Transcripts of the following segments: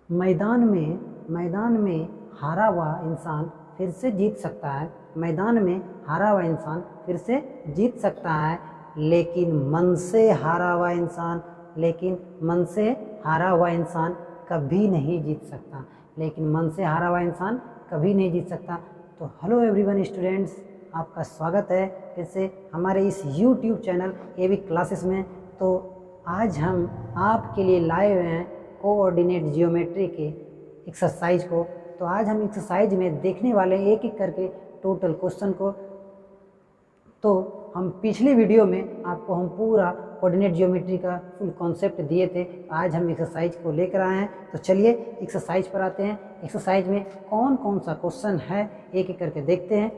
मैदान में हारा हुआ इंसान फिर से जीत सकता है। मैदान में हारा हुआ इंसान फिर से जीत सकता है, लेकिन मन से हारा हुआ इंसान कभी नहीं जीत सकता। लेकिन मन से हारा हुआ इंसान कभी नहीं जीत सकता। तो हेलो एवरीवन स्टूडेंट्स, आपका स्वागत है फिर से हमारे इस यूट्यूब चैनल एबी क्लासेस में। तो आज हम आपके लिए लाए हुए हैं कोऑर्डिनेट जियोमेट्री के एक्सरसाइज को। तो आज हम एक्सरसाइज में देखने वाले हैं एक एक करके टोटल क्वेश्चन को। तो हम पिछली वीडियो में आपको हम पूरा कोऑर्डिनेट जियोमेट्री का फुल कॉन्सेप्ट दिए थे। आज हम एक्सरसाइज को लेकर आए हैं। तो चलिए एक्सरसाइज पर आते हैं। एक्सरसाइज में कौन कौन सा क्वेश्चन है एक एक करके देखते हैं,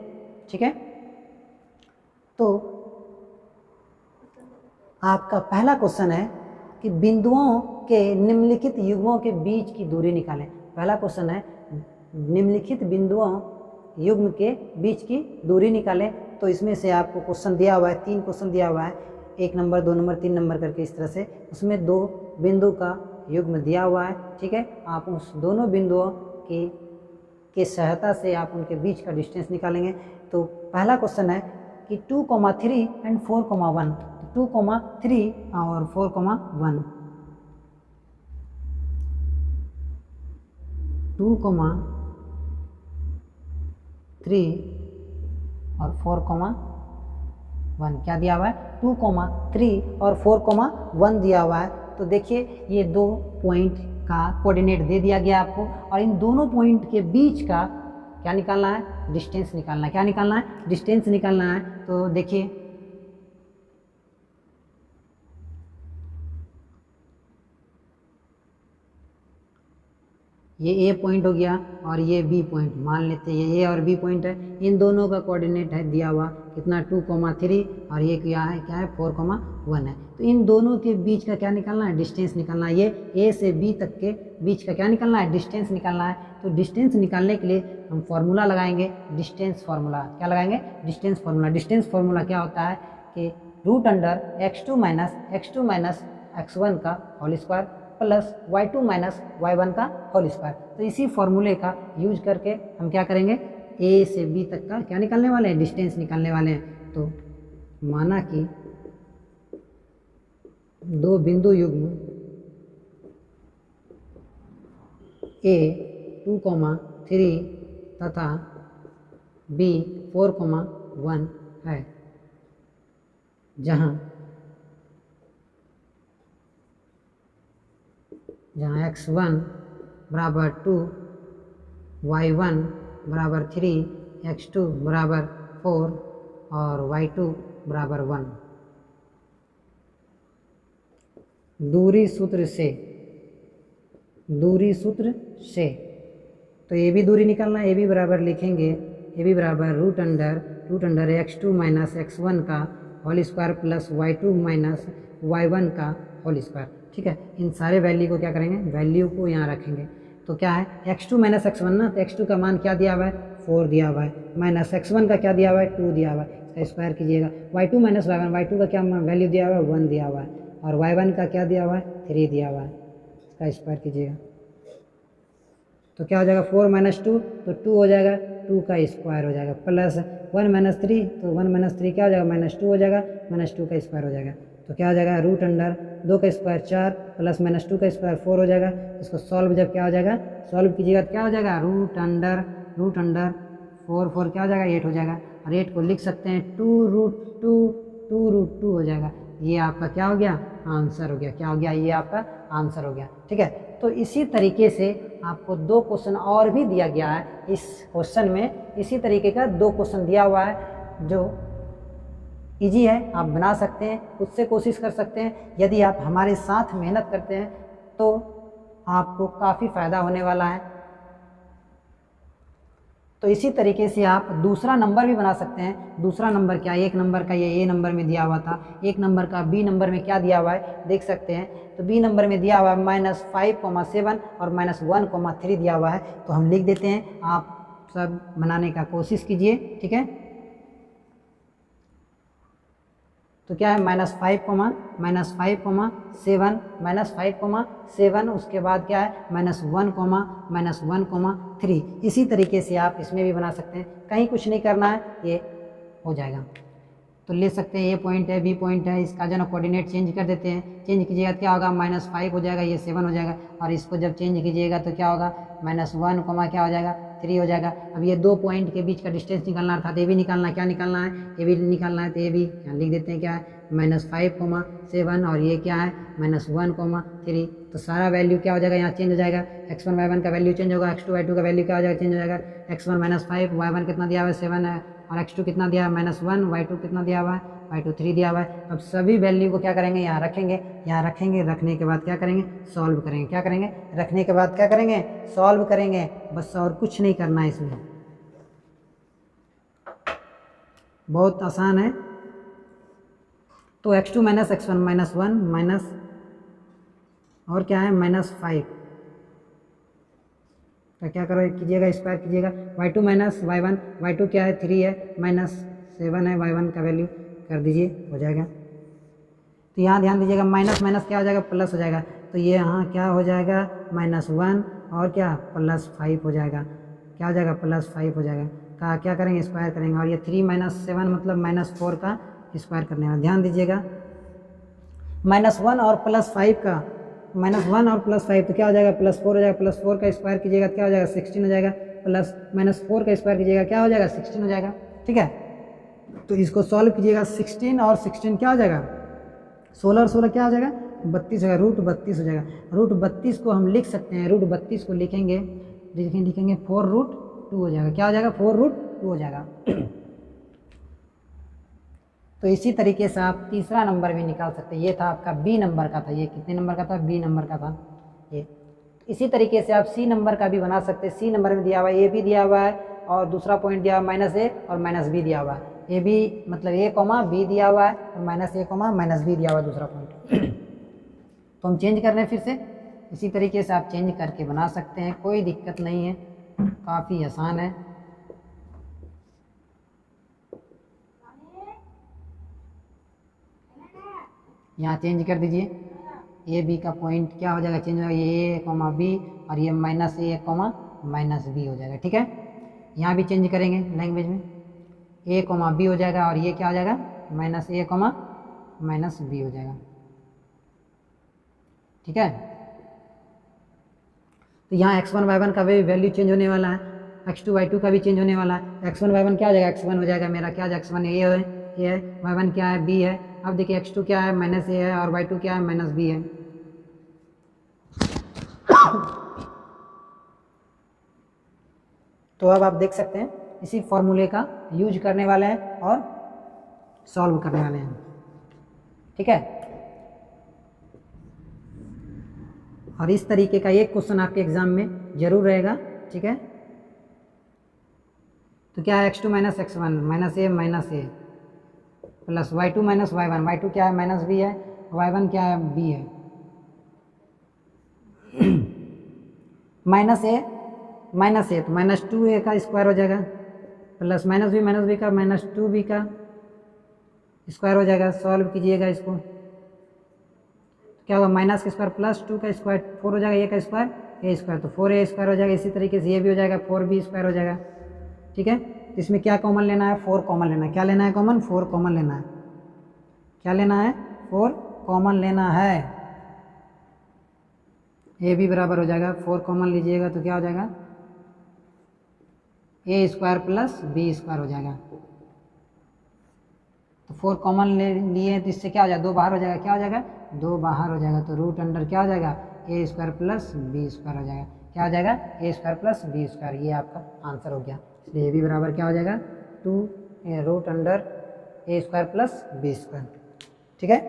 ठीक है। तो आपका पहला क्वेश्चन है कि बिंदुओं के निम्नलिखित युग्मों के बीच की दूरी निकालें। पहला क्वेश्चन है निम्नलिखित बिंदुओं युग्म के बीच की दूरी निकालें। तो इसमें से आपको क्वेश्चन दिया हुआ है, 3 क्वेश्चन दिया हुआ है, 1 नंबर 2 नंबर 3 नंबर करके इस तरह से। उसमें 2 बिंदु का युग्म दिया हुआ है, ठीक है। आप उस दोनों बिंदुओं की सहायता से आप उनके बीच का डिस्टेंस निकालेंगे। तो पहला क्वेश्चन है कि 2,3 एंड 4,1, 2,3 और 4,1, 2,3 और 4,1 क्या दिया हुआ है? 2,3 और 4,1 दिया हुआ है। तो देखिए ये 2 पॉइंट का कोऑर्डिनेट दे दिया गया आपको, और इन दोनों पॉइंट के बीच का क्या निकालना है? डिस्टेंस निकालना है। क्या निकालना है? डिस्टेंस निकालना है। तो देखिए ये ए पॉइंट हो गया और ये बी पॉइंट, मान लेते हैं ये ए और बी पॉइंट है। इन दोनों का कोऑर्डिनेट है दिया हुआ कितना? 2,3 और ये क्या है? 4,1 है। तो इन दोनों के बीच का क्या निकालना है? डिस्टेंस निकालना है। ये ए से बी तक के बीच का क्या निकालना है? डिस्टेंस निकालना है। तो डिस्टेंस निकालने के लिए हम फॉर्मूला लगाएंगे, डिस्टेंस फार्मूला। क्या लगाएंगे? Distance formula. डिस्टेंस फार्मूला क्या होता है कि √x2 माइनस x1 का whole square plus y2 minus y1 का होल स्क्वायर। तो इसी फॉर्मूले का यूज करके हम क्या करेंगे? ए से बी तक का क्या निकालने वाले हैं? डिस्टेंस निकालने वाले हैं। तो माना कि 2 बिंदु युग्म ए 2,3 तथा बी 4,1 है, जहाँ x1 बराबर 2, y1 बराबर 3, x2 बराबर 4 और y2 बराबर 1। दूरी सूत्र से तो ये भी दूरी निकालना है। ये भी बराबर लिखेंगे, ये भी बराबर √अंडर x2 माइनस x1 का whole square plus y2 minus y1 का होल स्क्वायर, ठीक है। इन सारे वैल्यू को क्या करेंगे? वैल्यू को यहाँ रखेंगे। तो क्या है? x2 माइनस x1 ना, तो x2 का मान क्या दिया हुआ है? 4 दिया हुआ है, माइनस x1 का क्या दिया हुआ है? 2 दिया हुआ है। इसका स्क्वायर कीजिएगा। y2 माइनस y1, y2 का क्या वैल्यू दिया हुआ है? 1 दिया हुआ है, और y1 का क्या दिया हुआ है? 3 दिया हुआ है। इसका स्क्वायर कीजिएगा तो क्या हो जाएगा? 4 माइनस 2 तो 2 हो जाएगा, 2 का स्क्वायर हो जाएगा, प्लस 1 माइनस 3 तो 1 माइनस 3 क्या हो जाएगा? -2 हो जाएगा, -2 का स्क्वायर हो जाएगा। तो क्या हो जाएगा? √2 का स्क्वायर 4 प्लस -2 का स्क्वायर 4 हो जाएगा। इसको सॉल्व जब क्या हो जाएगा? सॉल्व कीजिएगा तो क्या हो जाएगा? √4 क्या हो जाएगा? 8 हो जाएगा। और 8 को लिख सकते हैं 2√2 हो जाएगा। ये आपका क्या हो गया? आंसर हो गया। क्या हो गया? ये आपका आंसर हो गया, ठीक है। तो इसी तरीके से आपको 2 क्वेश्चन और भी दिया गया है इस क्वेश्चन में। इसी तरीके का 2 क्वेश्चन दिया हुआ है जो इजी है, आप बना सकते हैं, खुद से कोशिश कर सकते हैं। यदि आप हमारे साथ मेहनत करते हैं तो आपको काफ़ी फ़ायदा होने वाला है। तो इसी तरीके से आप दूसरा नंबर भी बना सकते हैं। दूसरा नंबर क्या? 1 नंबर का ये ए नंबर में दिया हुआ था, 1 नंबर का बी नंबर में क्या दिया हुआ है देख सकते हैं। तो बी नंबर में दिया हुआ है -5,7 और -1,3 दिया हुआ है। तो हम लिख देते हैं, आप सब बनाने का कोशिश कीजिए, ठीक है। तो क्या है -5, -5, -7 उसके बाद क्या है -1, -3। इसी तरीके से आप इसमें भी बना सकते हैं, कहीं कुछ नहीं करना है, ये हो जाएगा। तो ले सकते हैं ये पॉइंट है, बी पॉइंट है, इसका जो ना कोऑर्डिनेट चेंज कर देते हैं। चेंज कीजिएगा क्या होगा -5 हो जाएगा, ये 7 हो जाएगा, और इसको जब चेंज कीजिएगा तो क्या होगा -1, क्या हो जाएगा 3 हो जाएगा। अब ये 2 पॉइंट के बीच का डिस्टेंस निकालना अर्थात ये भी निकालना है। क्या निकालना है? ये भी निकालना है, तो ये भी यहाँ लिख देते हैं क्या है -5, 7 और ये क्या है -1, 3। तो सारा वैल्यू क्या हो जाएगा यहाँ चेंज हो जाएगा। x1 y1 का वैल्यू चेंज होगा, x2 y2 का वैल्यू क्या हो जाएगा चेंज हो जाएगा। x1 -5, y1 कितना दिया हुआ है 7 है, और x2 कितना दिया है -1, y2 कितना दिया हुआ है y2 3 दिया हुआ है। अब सभी वैल्यू को क्या करेंगे यहाँ रखेंगे, रखने के बाद क्या करेंगे सॉल्व करेंगे। क्या करेंगे? रखने के बाद क्या करेंगे सॉल्व करेंगे, बस और कुछ नहीं करना है इसमें, बहुत आसान है। तो x2 - x1 -1 माइनस और क्या है -5 तो क्या करो कीजिएगा स्क्वायर कीजिएगा। y2 - y1, y2 क्या है 3 है, -7 है, y1 का वैल्यू कर दीजिए, हो जाएगा। तो यहाँ ध्यान दीजिएगा माइनस माइनस क्या हो जाएगा प्लस हो जाएगा, तो ये यहाँ क्या हो जाएगा -1 और क्या +5 हो जाएगा। क्या हो जाएगा +5 हो जाएगा। का क्या करेंगे स्क्वायर करेंगे, और ये 3 - 7 मतलब -4 का स्क्वायर करने में ध्यान दीजिएगा। -1 और +5 का -1 और +5 तो क्या हो जाएगा +4 हो जाएगा। +4 का स्क्वायर कीजिएगा क्या हो जाएगा 16 हो जाएगा, प्लस -4 का स्क्वायर कीजिएगा क्या हो जाएगा 16 हो जाएगा। ठीक है, तो इसको सॉल्व कीजिएगा। 16 और 16 क्या हो जाएगा 16 और 16 क्या हो जाएगा 32 हो जाएगा, √32 हो जाएगा। √32 को हम लिख सकते हैं, √32 को लिखेंगे 4√2 हो जाएगा। क्या हो जाएगा 4√2 हो जाएगा। तो इसी तरीके से आप तीसरा नंबर भी निकाल सकते हैं। ये था आपका बी नंबर का था, ये कितने नंबर का था बी नंबर का था ये। इसी तरीके से आप सी नंबर का भी बना सकते हैं। सी नंबर में दिया हुआ है ए भी दिया हुआ है, और दूसरा पॉइंट दिया हुआ है -a और -b दिया हुआ है। ए बी मतलब a, b दिया हुआ है, और -a, -b दिया हुआ है दूसरा पॉइंट। तो हम चेंज कर रहे हैं फिर से, इसी तरीके से आप चेंज करके बना सकते हैं, कोई दिक्कत नहीं है, काफ़ी आसान है। यहाँ चेंज कर दीजिए, ए बी का पॉइंट क्या हो जाएगा चेंज हो जाएगा, ये a, b और ये -a, -b हो जाएगा। ठीक है, यहाँ भी चेंज करेंगे लैंग्वेज में, a, b हो जाएगा, और ये क्या हो जाएगा -a, -b हो जाएगा। ठीक है, तो यहाँ x1 y1 का भी वैल्यू चेंज होने वाला है, x2 y2 का भी चेंज होने वाला है। x1 y1 क्या हो जाएगा x1 हो जाएगा मेरा, क्या हो जाएगा x1 ये है, y1 क्या है b है। अब देखिए x2 क्या है -a है, और y2 क्या है -b है। तो अब आप देख सकते हैं इसी फॉर्मूले का यूज करने वाले हैं और सॉल्व करने वाले हैं। ठीक है, और इस तरीके का एक क्वेश्चन आपके एग्जाम में जरूर रहेगा। ठीक है, तो क्या है x2 - x1 -a plus y2 - y1, y2 क्या है -b है, y1 क्या है b है। -a तो -2a का स्क्वायर हो जाएगा, प्लस -b का -2b का स्क्वायर हो जाएगा। सॉल्व कीजिएगा इसको, क्या होगा माइनस का स्क्वायर +2 का स्क्वायर 4 हो जाएगा, ए का स्क्वायर ए स्क्वायर, तो 4a स्क्वायर हो जाएगा। इसी तरीके से ये भी हो जाएगा 4b स्क्वायर हो जाएगा। ठीक है, इसमें क्या कॉमन लेना है 4 कॉमन लेना है। क्या लेना है कॉमन 4 कॉमन लेना है। क्या लेना है 4 कॉमन लेना है। ए भी बराबर हो जाएगा 4 कॉमन लीजिएगा तो क्या हो जाएगा a square plus b square हो जाएगा। तो 4 कॉमन ले लिए तो इससे क्या हो जाएगा 2 बाहर हो जाएगा। क्या हो जाएगा 2 बाहर हो जाएगा, तो रूट अंडर क्या हो जाएगा a square plus b square हो जाएगा। क्या हो जाएगा a square plus b square, ये आपका आंसर हो गया। इसलिए ये भी बराबर क्या हो जाएगा 2 root under a square plus b square. ठीक है,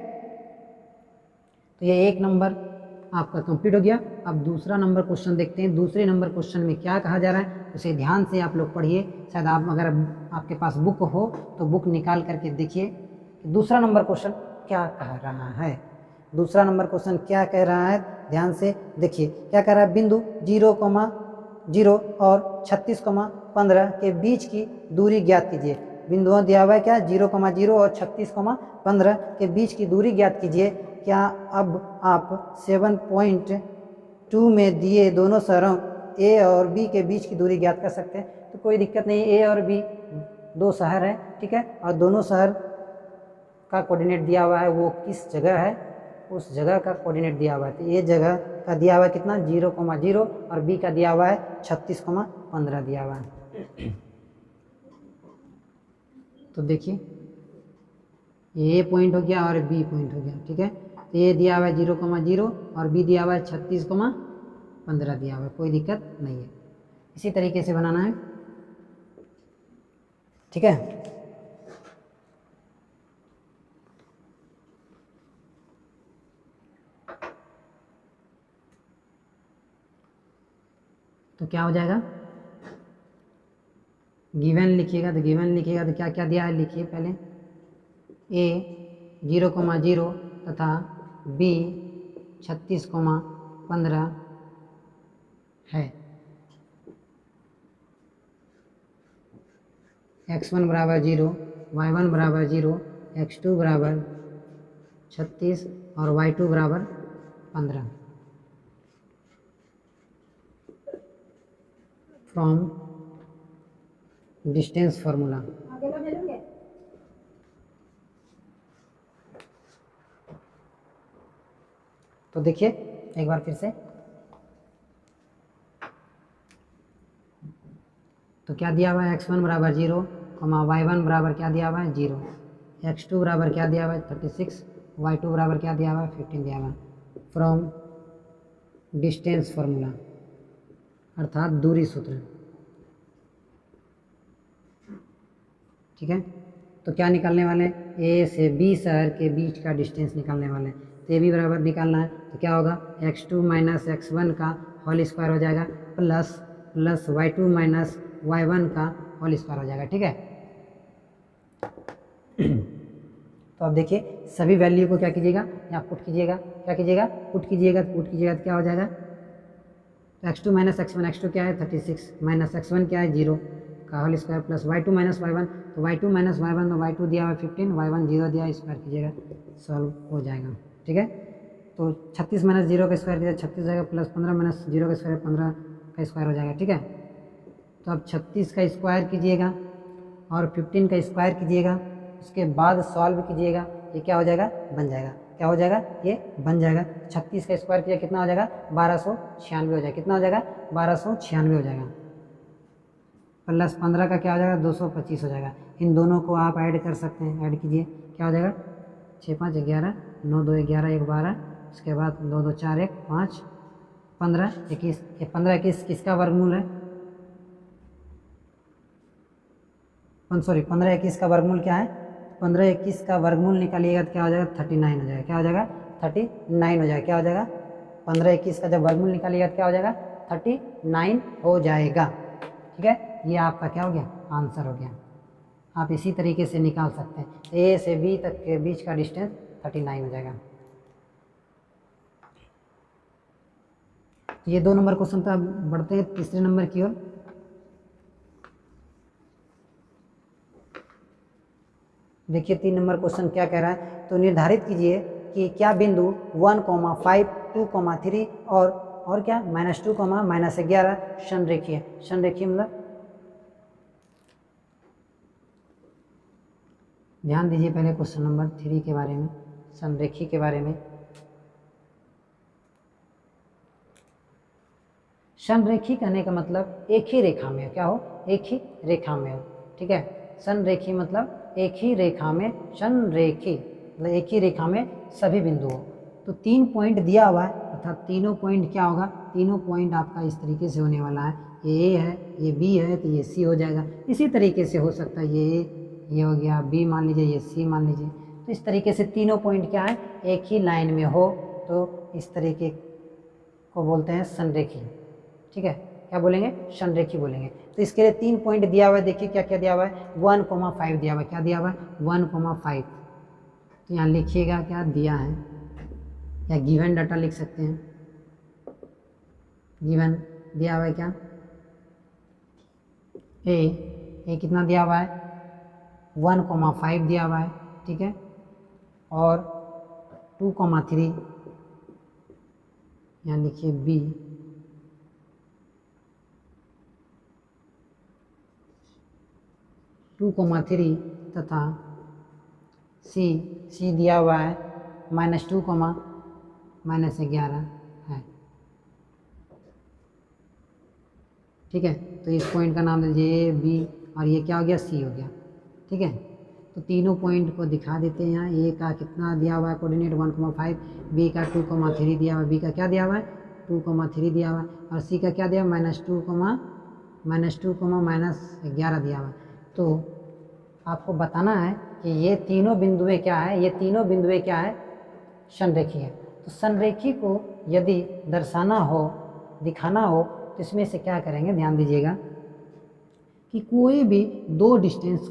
तो ये एक नंबर आपका कंप्लीट हो गया। अब दूसरा नंबर क्वेश्चन देखते हैं। दूसरे नंबर क्वेश्चन में क्या कहा जा रहा है उसे ध्यान से आप लोग पढ़िए। शायद आप अगर आपके पास बुक हो तो बुक निकाल करके देखिए कि दूसरा नंबर क्वेश्चन क्या कह रहा है। दूसरा नंबर क्वेश्चन क्या कह रहा है, ध्यान से देखिए। क्या कह रहा है, बिंदु 0,0 और 36,15 के बीच की दूरी ज्ञात कीजिए। बिंदुओं दिया हुआ है क्या 0,0 और 36,15 के बीच की दूरी ज्ञात कीजिए। क्या अब आप 7.2 में दिए दोनों शहरों ए और बी के बीच की दूरी ज्ञात कर सकते हैं। तो कोई दिक्कत नहीं, ए और बी दो शहर है, ठीक है, और दोनों शहर का कोऑर्डिनेट दिया हुआ है, वो किस जगह है उस जगह का कोऑर्डिनेट दिया हुआ है। तो ये जगह का दिया हुआ है कितना 0,0 और बी का दिया हुआ है 36,15 दिया हुआ है। तो देखिए ये पॉइंट हो गया और बी पॉइंट हो गया, ठीक है। तो ये दिया हुआ है 0,0 और बी दिया हुआ है 36,15 दिया हुआ है, कोई दिक्कत नहीं है। इसी तरीके से बनाना है, ठीक है। तो क्या हो जाएगा, गिवन लिखिएगा तो गिवन लिखिएगा तो क्या क्या दिया है लिखिए पहले। ए 0,0 तथा बी 36,15 है। x1 बराबर 0, y1 बराबर 0, x2 बराबर 36 और y2 बराबर 15। From distance formula. तो देखिए एक बार फिर से, तो क्या दिया हुआ है x1 बराबर 0, y1 बराबर क्या दिया हुआ है 0, x2 बराबर क्या दिया हुआ है 36, y2 बराबर क्या दिया हुआ है 15 दिया हुआ है। फ्रॉम डिस्टेंस फार्मूला अर्थात दूरी सूत्र, ठीक है। तो क्या निकालने वाले हैं, ए से बी शहर के बीच का डिस्टेंस निकालने वाले हैं। तो ए भी बराबर निकालना है, तो क्या होगा x2 माइनस x1 का होल स्क्वायर हो जाएगा प्लस y2 माइनस y1 का होल स्क्वायर हो जाएगा, ठीक है। तो अब देखिए सभी वैल्यू को क्या कीजिएगा, यहाँ पुट कीजिएगा, क्या कीजिएगा पुट कीजिएगा, तो क्या हो जाएगा, तो x2 माइनस x1, x2 क्या है 36 माइनस x1 क्या है 0 का whole square plus y2 minus y1, तो y2 माइनस y1 तो y2 दिया हुआ 15, y1 0 दिया, स्क्वायर कीजिएगा, सॉल्व हो जाएगा, ठीक है। तो 36 माइनस 0 का स्क्वायर कीजिएगा 36 जाएगा, प्लस 15 माइनस 0 का स्क्वायर 15 का स्क्वायर हो जाएगा, ठीक है। तो अब 36 का स्क्वायर कीजिएगा और 15 का स्क्वायर कीजिएगा, उसके बाद सॉल्व कीजिएगा, ये क्या हो जाएगा बन जाएगा, क्या हो जाएगा ये बन जाएगा। 36 का स्क्वायर किया कितना हो जाएगा 1296 हो जाएगा, कितना हो जाएगा 1296 हो जाएगा, प्लस 15 का क्या हो जाएगा 225 हो जाएगा। इन दोनों को आप ऐड कर सकते हैं, ऐड कीजिए, क्या हो जाएगा 6 5 11, 9 2 11, 1 12, उसके बाद 2 2 4 1 5, 15 21, ये 15 21 किसका वर्गमूल है, सॉरी 15 21 का वर्गमूल क्या है, 15 21 का वर्गमूल निकालिएगा तो क्या हो जाएगा 39 हो जाएगा, क्या हो जाएगा 39 हो जाएगा, क्या हो जाएगा 15 21 का जब वर्गमूल निकालिएगा तो क्या हो जाएगा 39 हो जाएगा, ठीक है। ये आपका क्या हो गया आंसर हो गया। आप इसी तरीके से निकाल सकते हैं, ए से बी तक के बीच का डिस्टेंस 39 हो जाएगा। ये 2 नंबर क्वेश्चन था, बढ़ते हैं तीसरे नंबर की ओर। देखिए 3 नंबर क्वेश्चन क्या कह रहा है, तो निर्धारित कीजिए कि क्या बिंदु 1, 5, 2, 3 और क्या -2, -11 संरेखीय, संरेखीय मतलब ध्यान दीजिए पहले क्वेश्चन नंबर 3 के बारे में, संरेखी के बारे में। संरेखी कहने का मतलब एक ही रेखा में, क्या हो एक ही रेखा में हो, ठीक है। संरेखी मतलब एक ही रेखा में, संरेखी मतलब एक ही रेखा में सभी बिंदु हो। तो 3 पॉइंट दिया हुआ है, अर्थात तीनों पॉइंट क्या होगा, तीनों पॉइंट आपका इस तरीके से होने वाला है, ये ए है, ये बी है, तो ये सी हो जाएगा। इसी तरीके से हो सकता है ये हो गया, बी मान लीजिए, ये सी मान लीजिए। तो इस तरीके से तीनों पॉइंट क्या है एक ही लाइन में हो, तो इस तरीके को बोलते हैं संरेखी, ठीक है। क्या बोलेंगे संरेखी बोलेंगे। तो इसके लिए 3 पॉइंट दिया हुआ है, देखिए क्या क्या दिया हुआ है 1,5 दिया हुआ है, क्या दिया हुआ है 1,5। तो यहाँ लिखिएगा क्या दिया है, या गिवन डाटा लिख सकते हैं, गिवन दिया हुआ है क्या ए कितना दिया हुआ है 1,5 दिया हुआ है, ठीक है, और 2,3 यहाँ लिखिए बी, टू कोमा थ्री तथा सी दिया हुआ है -2, -11 है, ठीक है। तो इस पॉइंट का नाम दीजिए ए बी और ये क्या हो गया, सी हो गया, ठीक है। तो तीनों पॉइंट को दिखा देते हैं यहाँ। ए का कितना दिया हुआ है कोऑर्डिनेट 1,5, बी का 2,3 दिया हुआ है, बी का क्या दिया हुआ है 2,3 दिया हुआ है, और सी का क्या दिया हुआ है -2, -11 दिया हुआ है। तो आपको बताना है कि ये तीनों बिंदुएं क्या है, ये तीनों बिंदुएं क्या है, संरेखी है। तो संरेखी को यदि दर्शाना हो, दिखाना हो, तो इसमें से क्या करेंगे, ध्यान दीजिएगा कि कोई भी दो डिस्टेंस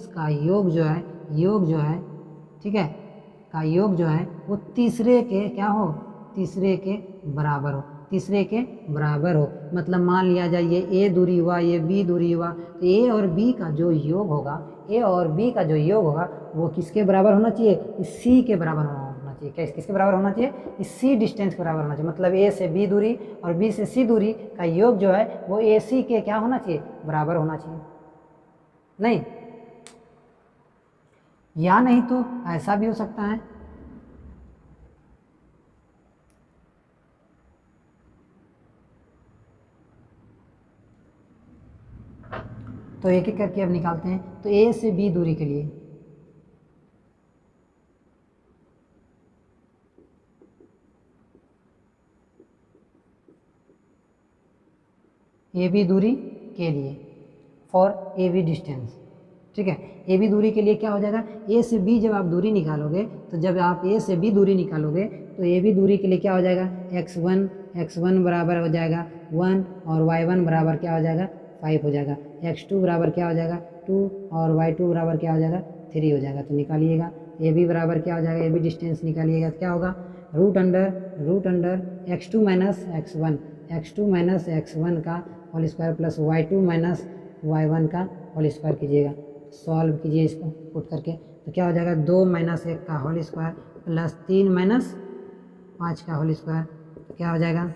का योग जो है, ठीक है, का योग जो है वो तीसरे के क्या हो, तीसरे के बराबर हो। मतलब मान लिया जाए ये ए दूरी हुआ, ये बी दूरी हुआ, तो ए और बी का जो योग होगा वो किसके बराबर होना चाहिए, इस सी के बराबर होना चाहिए। किसके बराबर होना चाहिए, इस सी डिस्टेंस के बराबर होना चाहिए। मतलब ए से बी दूरी और बी से सी दूरी का योग जो है वो ए सी के क्या होना चाहिए, बराबर होना चाहिए। नहीं, या नहीं तो ऐसा भी हो सकता है, तो एक एक करके अब निकालते हैं। तो ए से बी दूरी के लिए ए बी दूरी के लिए फॉर ए बी डिस्टेंस, ठीक है। ए बी दूरी के लिए क्या हो जाएगा, ए से बी जब आप दूरी निकालोगे, तो जब आप ए से बी दूरी निकालोगे तो ए बी दूरी के लिए क्या हो जाएगा, x1 बराबर हो जाएगा 1 और y1 बराबर क्या हो जाएगा 5 हो जाएगा, x2 बराबर क्या हो जाएगा 2 और y2 बराबर क्या हो जाएगा 3 हो जाएगा। तो निकालिएगा ए बी बराबर क्या हो जाएगा, ए बी डिस्टेंस निकालिएगा तो क्या होगा, root under x2 minus x1 का whole square plus y2 minus y1 का होल स्क्वायर कीजिएगा। सॉल्व कीजिए इसको पुट करके, तो क्या हो जाएगा 2 - 1 का होल स्क्वायर प्लस 3 - 5 का होल स्क्वायर, तो क्या हो जाएगा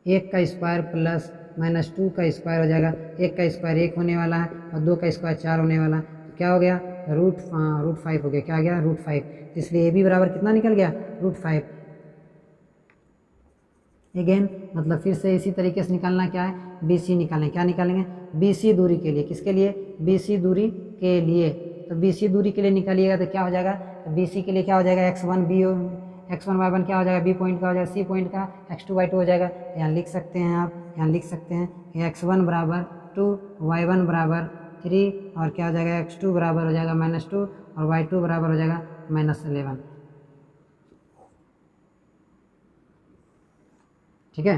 1 का स्क्वायर प्लस -2 का स्क्वायर हो जाएगा। 1 का स्क्वायर 1 होने वाला है और 2 का स्क्वायर 4 होने वाला है, तो क्या हो गया रूट 5 हो गया। क्या आ गया रूट 5, इसलिए ए बी बराबर कितना निकल गया रूट 5। अगेन मतलब फिर से इसी तरीके से निकालना क्या है, बी सी निकालें। क्या निकालेंगे, बी सी दूरी के लिए, किसके लिए, बी सी दूरी के लिए। तो बी सी दूरी के लिए निकालिएगा तो क्या हो जाएगा, तो बी सी के लिए क्या हो जाएगा x1 y1 क्या हो जाएगा, बी पॉइंट का हो जाएगा, सी पॉइंट का x2 y2 हो जाएगा। यहाँ लिख सकते हैं आप, यहाँ लिख सकते हैं कि x1 बराबर 2, y1 बराबर 3 और क्या हो जाएगा x2 बराबर हो जाएगा -2 और y2 बराबर हो जाएगा -11, ठीक है।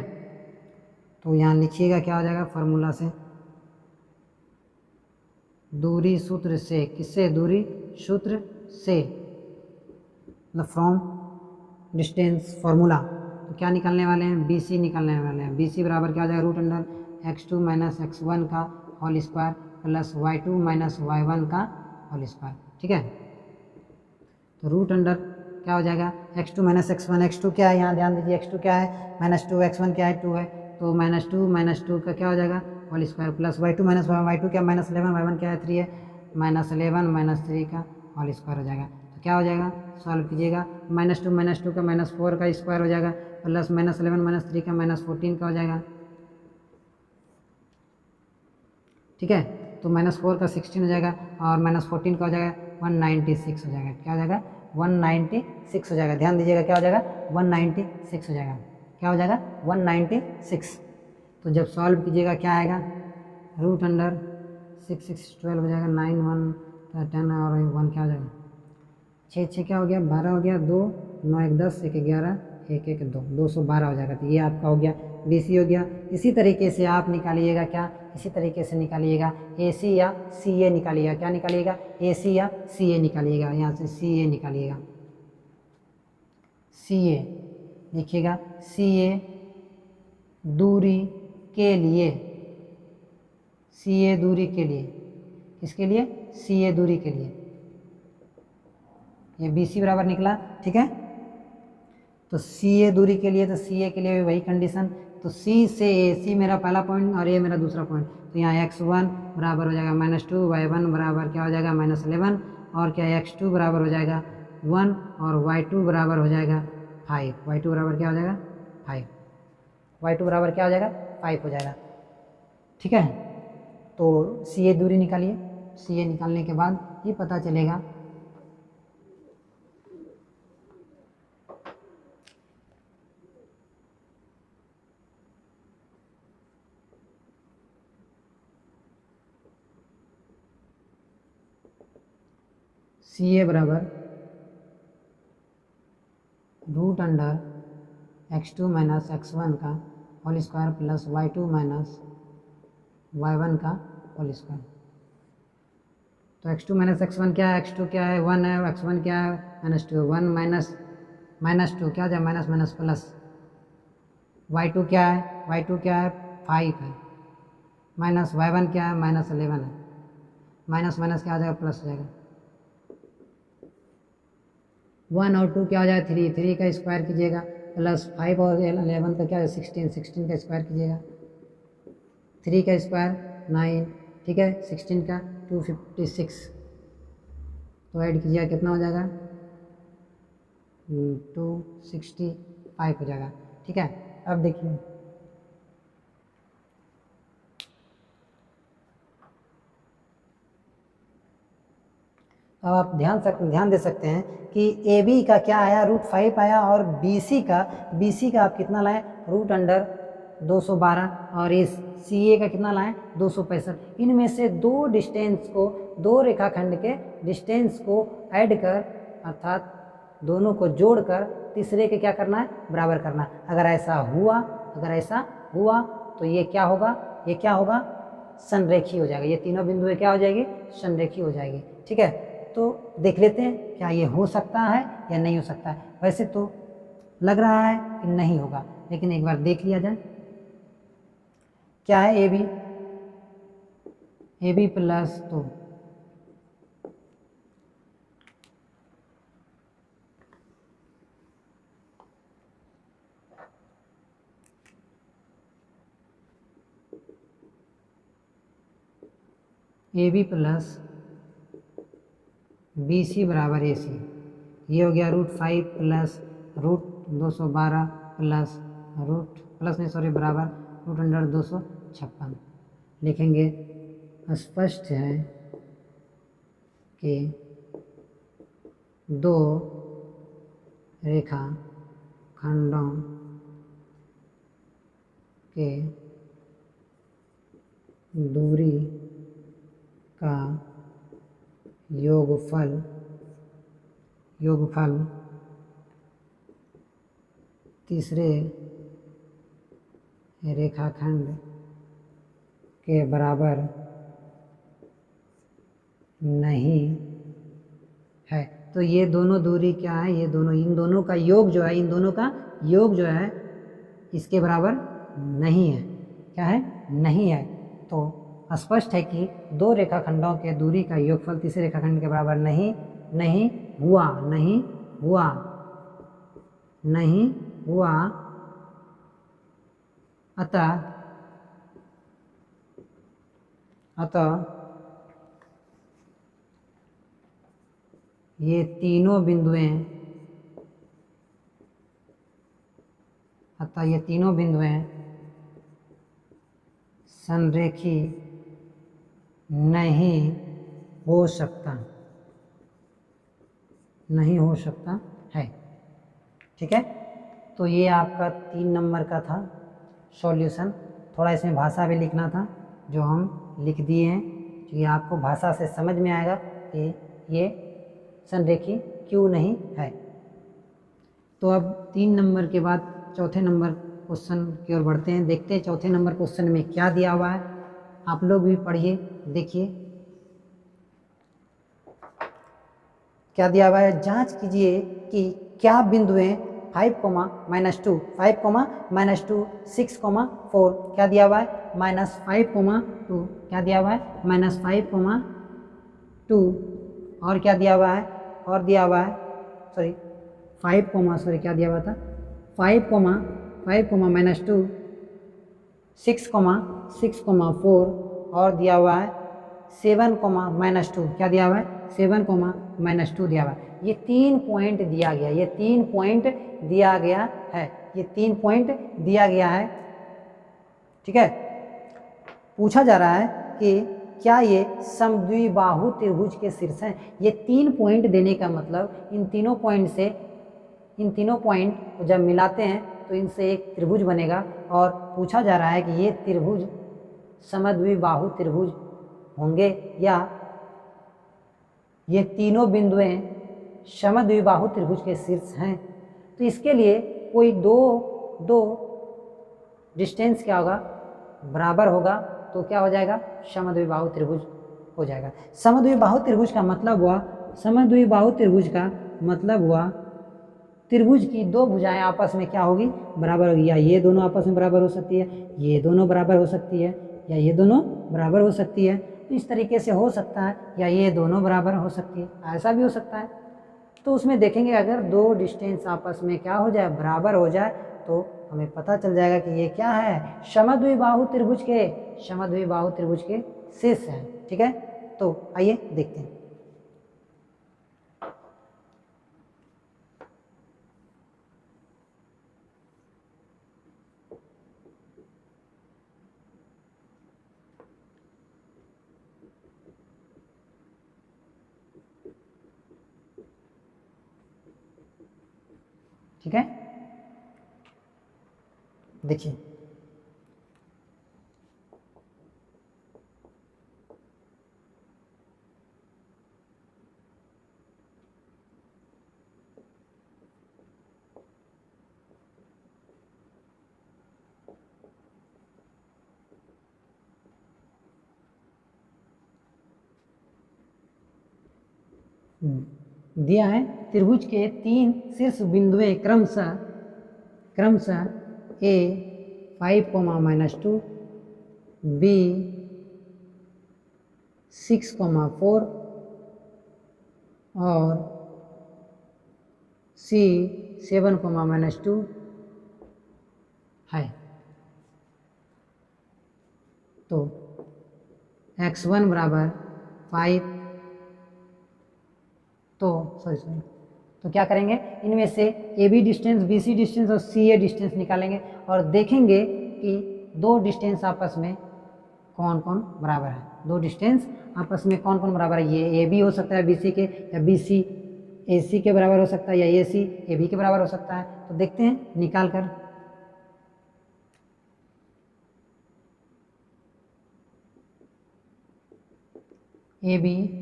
तो यहाँ लिखिएगा क्या हो जाएगा फॉर्मूला से, दूरी सूत्र से, किससे, दूरी सूत्र से, मतलब फ्रॉम डिस्टेंस फार्मूला। तो क्या निकालने वाले हैं, बी सी निकालने वाले हैं। बी सी बराबर क्या हो जाएगा root under x2 minus x1 का whole square plus y2 minus y1 का होल स्क्वायर, ठीक है। तो रूट अंडर क्या हो जाएगा x2 माइनस x1, x2 क्या है, यहाँ ध्यान दीजिए x2 क्या है -2, x1 क्या है 2 है, तो -2 का क्या हो जाएगा whole square plus y2 minus y2 क्या -11, y1 क्या है 3 है, -11 - 3 का होल स्क्वायर हो जाएगा। तो क्या हो जाएगा, सॉल्व कीजिएगा, -2 का -4 का स्क्वायर हो जाएगा प्लस -11 - 3 का -14 का हो जाएगा, ठीक है। तो -4 का 16 हो जाएगा और -14 का हो जाएगा 196 हो जाएगा। क्या हो जाएगा 196 हो जाएगा। ध्यान दीजिएगा क्या हो जाएगा 196 हो जाएगा। क्या हो जाएगा 196। तो जब सॉल्व कीजिएगा क्या आएगा, रूट अंडर 6 6 12 हो जाएगा, 9 1 10 और 1 क्या हो जाएगा 6 6 क्या हो गया 12 हो गया, 2 9 1 10 1 11 1 1 2 212 हो जाएगा। तो ये आपका हो गया बी सी हो गया। इसी तरीके से आप निकालिएगा क्या, इसी तरीके से निकालिएगा ए सी या सी ए निकालिएगा। क्या निकालिएगा, ए सी या सी ए निकालिएगा। यहाँ से सी ए निकालिएगा, सी ए लिखिएगा, सी ए दूरी के लिए, सी ए दूरी के लिए किसके लिए? सी ए दूरी के लिए। ये बी सी बराबर निकला, ठीक है। तो सी ए दूरी के लिए, तो सी ए के लिए वही कंडीशन, तो सी से ए, सी मेरा पहला पॉइंट और ए मेरा दूसरा पॉइंट, तो यहाँ x1 बराबर हो जाएगा -2, y1 बराबर क्या हो जाएगा -11, और क्या x2 बराबर हो जाएगा 1, और y2 बराबर हो जाएगा 5। y2 बराबर क्या हो जाएगा 5, y2 बराबर क्या हो जाएगा 5 हो जाएगा, ठीक है। तो सी ए दूरी निकालिए। सी ए निकालने के बाद ये पता चलेगा सी ए बराबर √x2 माइनस x1 का whole square plus y2 minus y1 का होल स्क्वायर। तो x2 माइनस x1 क्या है? x2 क्या है? 1 है। x1 क्या है? -2। 1 माइनस 2 क्या हो जाए? Minus minus plus. y2 क्या है? y2 क्या है? 5 है। माइनस y1 क्या है? -11 है। माइनस माइनस क्या हो जाएगा? प्लस हो जाएगा। 1 और 2 क्या हो जाएगा? 3। 3 का स्क्वायर कीजिएगा, प्लस 5 और 11 का क्या है? 16। 16 का स्क्वायर कीजिएगा, 3 का स्क्वायर 9, ठीक है। 16 का 256, तो ऐड कीजिएगा कितना हो जाएगा? 265 हो जाएगा, ठीक है। अब देखिए अब आप ध्यान दे सकते हैं कि ए बी का क्या आया? √5 आया, और बी सी का आप कितना लाएं? √212, और इस सी ए का कितना लाएं? 265। इनमें से दो रेखाखंड के डिस्टेंस को ऐड कर, अर्थात दोनों को जोड़कर तीसरे के क्या करना है? बराबर करना है। अगर ऐसा हुआ तो ये क्या होगा? ये क्या होगा? संरेखी हो जाएगा। ये तीनों बिंदुएं क्या हो जाएगी? संरेखी हो जाएगी, ठीक है। तो देख लेते हैं क्या ये हो सकता है या नहीं हो सकता है। वैसे तो लग रहा है कि नहीं होगा, लेकिन एक बार देख लिया जाए। क्या है? ए बी प्लस, तो A B plus B C बराबर ए सी। ये हो गया √5 प्लस √212 प्लस बराबर √256। लिखेंगे स्पष्ट है कि दो रेखा खंडों के दूरी का योगफल तीसरे रेखाखंड के बराबर नहीं है। तो ये दोनों दूरी क्या है? इन दोनों का योग जो है इसके बराबर नहीं है। क्या है? नहीं है। तो स्पष्ट है कि दो रेखाखंडों के दूरी का योगफल तीसरे रेखाखंड के बराबर नहीं हुआ। अतः ये तीनों बिंदुएं संरेखी नहीं हो सकता है, ठीक है। तो ये आपका 3 नंबर का था सॉल्यूशन। थोड़ा इसमें भाषा भी लिखना था, जो हम लिख दिए हैं, क्योंकि आपको भाषा से समझ में आएगा कि ये संरेखी क्यों नहीं है। तो अब 3 नंबर के बाद चौथे नंबर क्वेश्चन की ओर बढ़ते हैं। देखते हैं चौथे नंबर क्वेश्चन में क्या दिया हुआ है। आप लोग भी पढ़िए, देखिए क्या दिया हुआ है। जांच कीजिए कि क्या बिंदुएं 5, -2, 5, -2, 6, 4 क्या दिया हुआ है? -5, 2 क्या दिया हुआ है? -5, 2 और क्या दिया हुआ है, और दिया हुआ है सॉरी 5 कोमा सॉरी क्या दिया हुआ था 5 कोमा माइनस 2 6 कोमा 4 और दिया हुआ है 7 कोमा माइनस 2 क्या दिया हुआ है 7 कोमा माइनस 2 दिया हुआ है। ये 3 पॉइंट दिया गया, ये 3 पॉइंट दिया गया है, ये 3 पॉइंट दिया गया है। ठीक है, पूछा जा रहा है कि क्या ये समद्विबाहु त्रिभुज के शीर्ष हैं। ये 3 पॉइंट देने का मतलब इन तीनों पॉइंट को जब मिलाते हैं तो इनसे एक त्रिभुज बनेगा, और पूछा जा रहा है कि ये त्रिभुज समद्विबाहु त्रिभुज होंगे या ये तीनों बिंदुएं समद्विबाहु त्रिभुज के शीर्ष हैं। तो इसके लिए कोई दो डिस्टेंस क्या होगा, बराबर होगा, तो क्या हो जाएगा समद्विबाहु त्रिभुज हो जाएगा। समद्विबाहु त्रिभुज का मतलब हुआ, समद्विबाहु त्रिभुज का मतलब हुआ त्रिभुज की दो भुजाएं आपस में क्या होगी, बराबर होगी। या ये दोनों आपस में बराबर हो सकती है, ये दोनों बराबर हो सकती है, या ये दोनों बराबर हो सकती है। तो इस तरीके से हो सकता है, या ये दोनों बराबर हो सकती है, ऐसा भी हो सकता है। तो उसमें देखेंगे अगर दो डिस्टेंस आपस में क्या हो जाए, बराबर हो जाए, तो हमें पता चल जाएगा कि ये क्या है, समद्विबाहु त्रिभुज के शीर्ष है। ठीक है, तो आइए देखते हैं। ठीक है, देखिए दिया है त्रिभुज के 3 शीर्ष बिंदुएं क्रमशः ए 5 कोमा माइनस 2, बी 6 कोमा 4 और सी 7 कोमा माइनस 2 है। तो x1 बराबर 5, तो क्या करेंगे, इनमें से A B distance, B C distance और सी ए डिस्टेंस निकालेंगे और देखेंगे कि दो डिस्टेंस आपस में कौन कौन बराबर है। दो डिस्टेंस आपस में कौन कौन बराबर है, ये ए बी हो सकता है बी सी के, या बी सी ए सी के बराबर हो सकता है, या ए सी ए बी के बराबर हो सकता है। तो देखते हैं निकाल कर। ए बी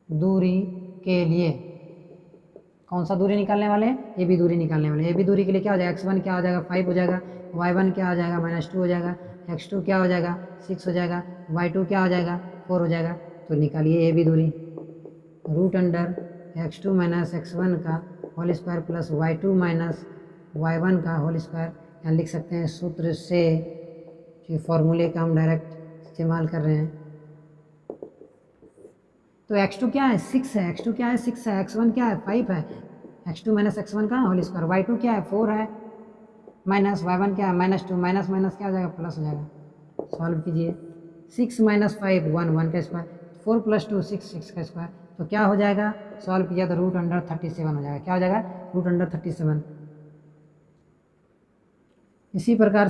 दूरी के लिए कौन सा दूरी निकालने वाले हैं, ए बी दूरी निकालने वाले हैं। ए बी दूरी के लिए क्या हो जाएगा, x1 क्या हो जाएगा 5 हो जाएगा, y1 क्या हो जाएगा -2 हो जाएगा, x2 क्या हो जाएगा 6 हो जाएगा, y2 क्या हो जाएगा 4 हो जाएगा। तो निकालिए ए बी दूरी, √x2 माइनस x1 का whole square plus y2 minus y1 का होल स्क्वायर। यहाँ लिख सकते हैं सूत्र से, कि फॉर्मूले का हम डायरेक्ट इस्तेमाल कर रहे हैं। तो x2 क्या है 6 है, x2 क्या है 6 है, x1 क्या है 5 है, x2 माइनस x1 का होल स्क्वायर, y2 क्या है 4 है, माइनस y1 क्या है -2, माइनस माइनस क्या हो जाएगा प्लस हो जाएगा। सॉल्व कीजिए, 6 माइनस 5 1 का स्क्वायर, 4 प्लस 2 6 का स्क्वायर। तो क्या हो जाएगा, सॉल्व किया तो √37 हो जाएगा। क्या हो जाएगा √37। इसी प्रकार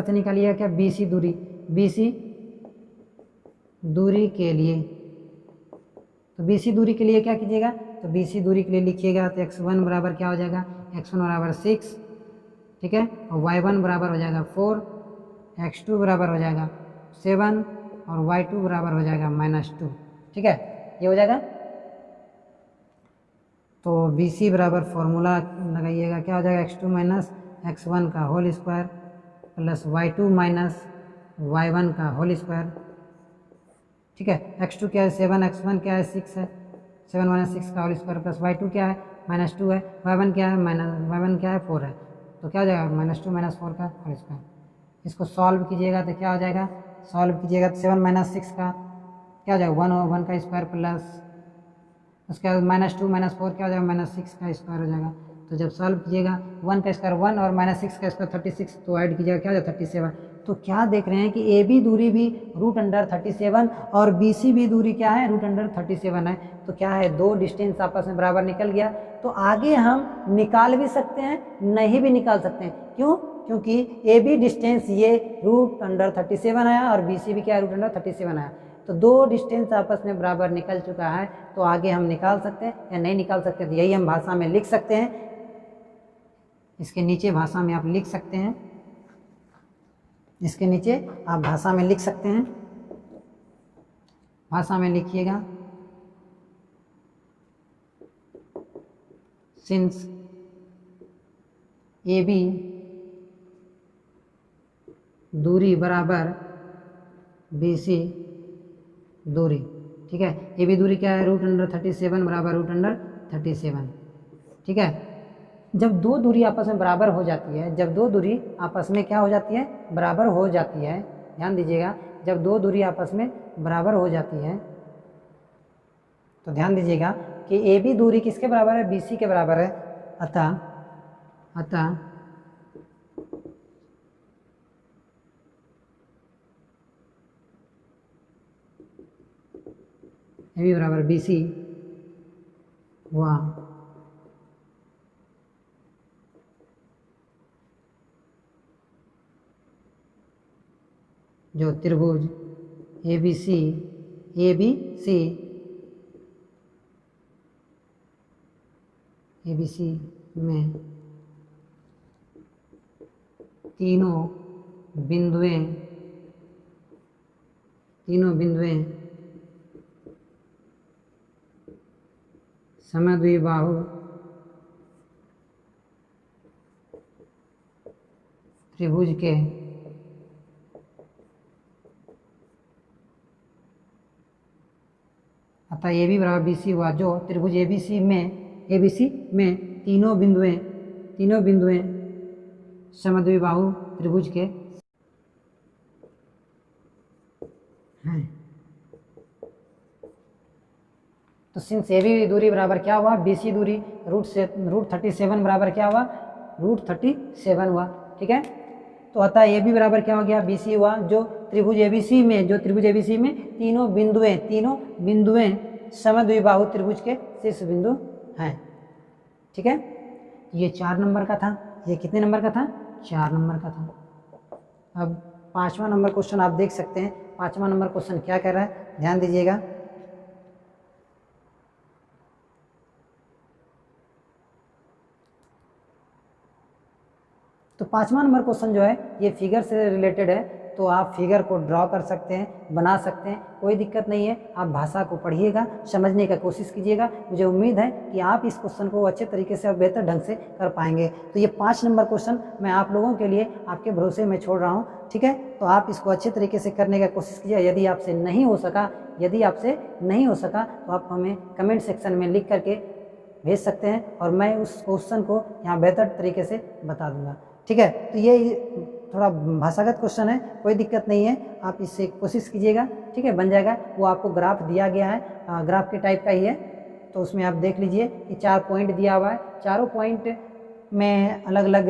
से निकालिएगा क्या, BC दूरी के लिए। तो BC दूरी के लिए क्या कीजिएगा, तो BC दूरी के लिए लिखिएगा तो x1 बराबर क्या हो जाएगा, x1 बराबर 6, ठीक है, और y1 बराबर हो जाएगा 4, x2 बराबर हो जाएगा 7 और y2 बराबर हो जाएगा -2। ठीक है, ये हो जाएगा। तो BC बराबर फॉर्मूला लगाइएगा, क्या हो जाएगा x2 माइनस x1 का whole square plus y2 minus y1 का होल स्क्वायर। ठीक है, x2 क्या है 7, x1 क्या है 6 है, 7 माइनस 6 का होल स्क्वायर प्लस y2 क्या है -2 है, y1 क्या है 4 है। तो क्या हो जाएगा -2 - 4 का होल स्क्वायर। इसको सॉल्व कीजिएगा तो क्या हो जाएगा, सॉल्व कीजिएगा तो 7 माइनस 6 का क्या हो जाएगा 1/1 का स्क्वायर प्लस उसके बाद -2 -4 क्या हो जाएगा -6 का स्क्वायर हो जाएगा। तो जब सॉल्व कीजिएगा 1 का स्क्वायर 1 और -6 का स्क्वायर 36, तो ऐड कीजिएगा क्या हो जाएगा 37। तो क्या देख रहे हैं कि ए बी दूरी भी √37 और बी सी भी दूरी क्या है √37 है। तो क्या है, दो डिस्टेंस आपस में बराबर निकल गया। तो आगे हम निकाल भी सकते हैं, नहीं भी निकाल सकते हैं। क्यों? क्योंकि ए बी डिस्टेंस ये √37 आया और बी सी भी क्या है √37 आया। तो दो डिस्टेंस आपस में बराबर निकल चुका है, तो आगे हम निकाल सकते हैं या नहीं निकाल सकते, तो यही हम भाषा में लिख सकते हैं। इसके नीचे भाषा में आप लिख सकते हैं, इसके नीचे आप भाषा में लिख सकते हैं, भाषा में लिखिएगा सिंस ए बी दूरी बराबर बी सी दूरी, ठीक है। ए बी दूरी क्या है √37 बराबर √37, ठीक है। जब दो दूरी आपस में बराबर हो जाती है, जब दो दूरी आपस में क्या हो जाती है बराबर हो जाती है, ध्यान दीजिएगा, जब दो दूरी आपस में बराबर हो जाती है तो ध्यान दीजिएगा कि ए बी दूरी किसके बराबर है, बी सी के बराबर है। अतः ए बी बराबर बी सी हुआ जो त्रिभुज ए बी सी में तीनों बिंदुएं समद्विबाहु त्रिभुज के अतः ए बी बराबर बी सी हुआ जो त्रिभुज ए बी सी में तीनों बिंदुएं समद्विबाहु त्रिभुज के हैं। तो सिंस ए बी दूरी बराबर क्या हुआ, बी सी दूरी √37 बराबर क्या हुआ √37 हुआ, ठीक है। तो अतः ए बी बराबर क्या हो गया, बी सी हुआ जो त्रिभुज ए बी सी में तीनों बिंदुएं समद्विबाहु त्रिभुज के शीर्ष बिंदु हैं, ठीक है। ये 4 नंबर का था, ये कितने नंबर का था, 4 नंबर का था। अब 5वां नंबर क्वेश्चन आप देख सकते हैं। 5वां नंबर क्वेश्चन क्या कह रहा है, ध्यान दीजिएगा। तो 5वां नंबर क्वेश्चन जो है ये फिगर से रिलेटेड है, तो आप फिगर को ड्रॉ कर सकते हैं, बना सकते हैं, कोई दिक्कत नहीं है। आप भाषा को पढ़िएगा, समझने का कोशिश कीजिएगा। मुझे उम्मीद है कि आप इस क्वेश्चन को अच्छे तरीके से और बेहतर ढंग से कर पाएंगे। तो ये 5 नंबर क्वेश्चन मैं आप लोगों के लिए आपके भरोसे में छोड़ रहा हूँ, ठीक है। तो आप इसको अच्छे तरीके से करने का कोशिश कीजिए। यदि आपसे नहीं हो सका तो आप हमें कमेंट सेक्शन में लिख करके भेज सकते हैं और मैं उस क्वेश्चन को यहाँ बेहतर तरीके से बता दूंगा, ठीक है। तो ये थोड़ा भाषागत क्वेश्चन है, कोई दिक्कत नहीं है, आप इससे कोशिश कीजिएगा, ठीक है, बन जाएगा। वो आपको ग्राफ दिया गया है, ग्राफ के टाइप का ही है, तो उसमें आप देख लीजिए कि 4 पॉइंट दिया हुआ है, चारों पॉइंट में अलग अलग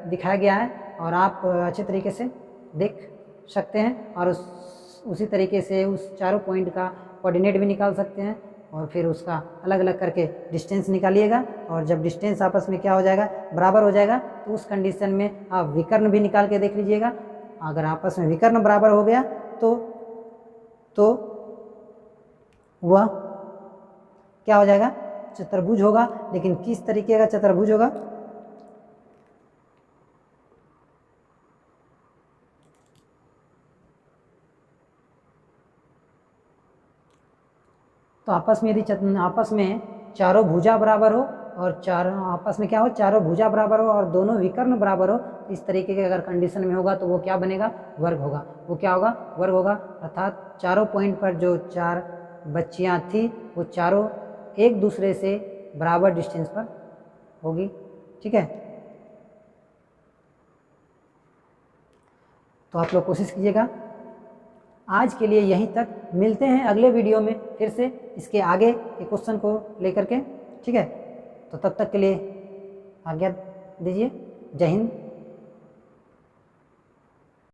दिखाया गया है और आप अच्छे तरीके से देख सकते हैं और उसी तरीके से उस चारों पॉइंट का कोऑर्डिनेट भी निकाल सकते हैं और फिर उसका अलग अलग करके डिस्टेंस निकालिएगा। और जब डिस्टेंस आपस में क्या हो जाएगा, बराबर हो जाएगा, तो उस कंडीशन में आप विकर्ण भी निकाल के देख लीजिएगा। अगर आपस में विकर्ण बराबर हो गया तो वह क्या हो जाएगा, चतुर्भुज होगा। लेकिन किस तरीके का चतुर्भुज होगा, तो आपस में यदि आपस में चारों भुजा बराबर हो और आपस में क्या हो, चारों भुजा बराबर हो और दोनों विकर्ण बराबर हो, इस तरीके के अगर कंडीशन में होगा तो वो क्या बनेगा, वर्ग होगा। वो क्या होगा, वर्ग होगा। अर्थात चारों पॉइंट पर जो 4 बच्चियां थी वो चारों एक दूसरे से बराबर डिस्टेंस पर होगी, ठीक है। तो आप लोग कोशिश कीजिएगा। आज के लिए यहीं तक, मिलते हैं अगले वीडियो में फिर से इसके आगे के क्वेश्चन को लेकर के, ठीक है। तो तब तक के लिए आज्ञा दीजिए। जय हिंद।